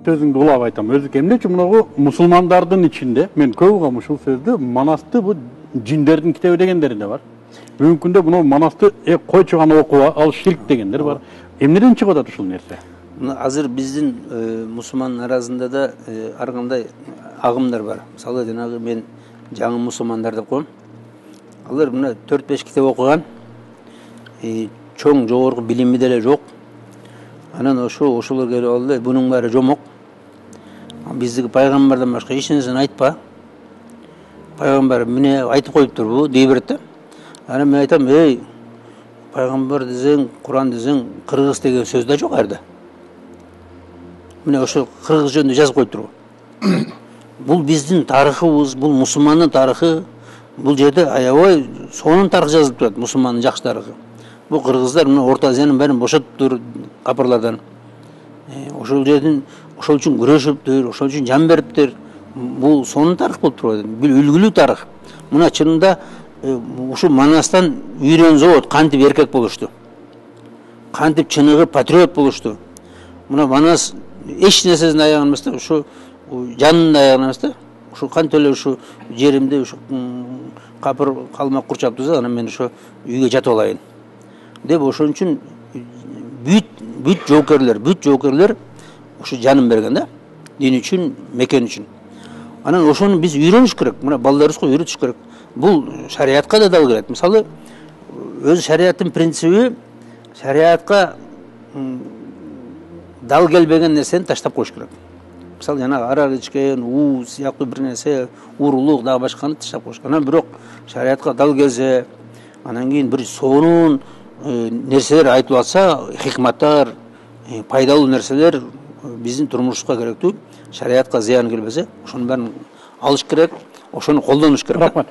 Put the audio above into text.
Sözüңдү улап айтам. Өзү эмне үчүн мынагу мусулмандардын ичинде мен көп угам ушул сөздү, Манасты бу жиндердин китеби дегендери да бар. Бүгүнкү күндө мына Манасты койчу гана окуба, ал ширк дегендер бар. Эмнеден чыгып атат ушул нерсе? Азыр биздин мусулман арасында да ар кандай агымдар бар. Мисалы жанагы мен жаңы мусулмандар деп коем. Алар мына 4-5 китеп окуган, чоң жогорку билими деле жок. Анан ошолор келип алды, бунун баары жомок. Биздики пайгамбардан башка эч нерсени айтпа. Пайгамбар міне айтып коюптур бу, дей берет да. Анан мен айтам, пайгамбар десең, Куран десең, кыргыз деген сөз да жок арда. Міне ошол кыргыз жөнүндө жазып коюптур. Бул биздин тарыхыбыз, бул мусулмандын тарыхы. Бул жерде аябай сонун тарых жазылып турат, мусулмандын жакшы тарыхы. Бул кыргыздар мына Орто Азиянын бәрин бошотуптур капырлардан. Ошол жерден ошол үчүн күрөшүптүр, ошол үчүн жан бериптир. Бул сонун тарых болуп турат. Бул үлгүлүү тарых. Мына чынында ушу Манастан үйрөн завод кантип эркек болушту. Кантип чыныгы патриот болушту. Мына Манас эч нерсесин аяган эмес да, ушу жанын аяган эмес да. Ушу кантип эле ушу жеримди ушу капыр калмак курчап турса, анан мен ушу үйгө жатып алайын деп ошон үчүн бүт жоокерлер ушу жанын берген да, дин үчүн, мекен үчүн. Анан ошону биз үйрөнүш керек, мына балдарыбызга үйрөтүш керек. Бул шариатка да дал келет. Мисалы, өз шариаттын принциби, шариатка дал келбеген нерсени таштап коюш керек. Мисалы, жана арак ичкен, сыяктуу бир нерсе, уурулук дагы башканы таштап коюш керек. Анан бирок шариатка дал келсе, анан кийин бир сонун нерселер айтылып атса, хикматтар, пайдалуу нерселер биздин турмушка керектүү, шариатка зыян келбесе, ошонун баарын алыш керек, ошону колдонуш керек. Рахмат.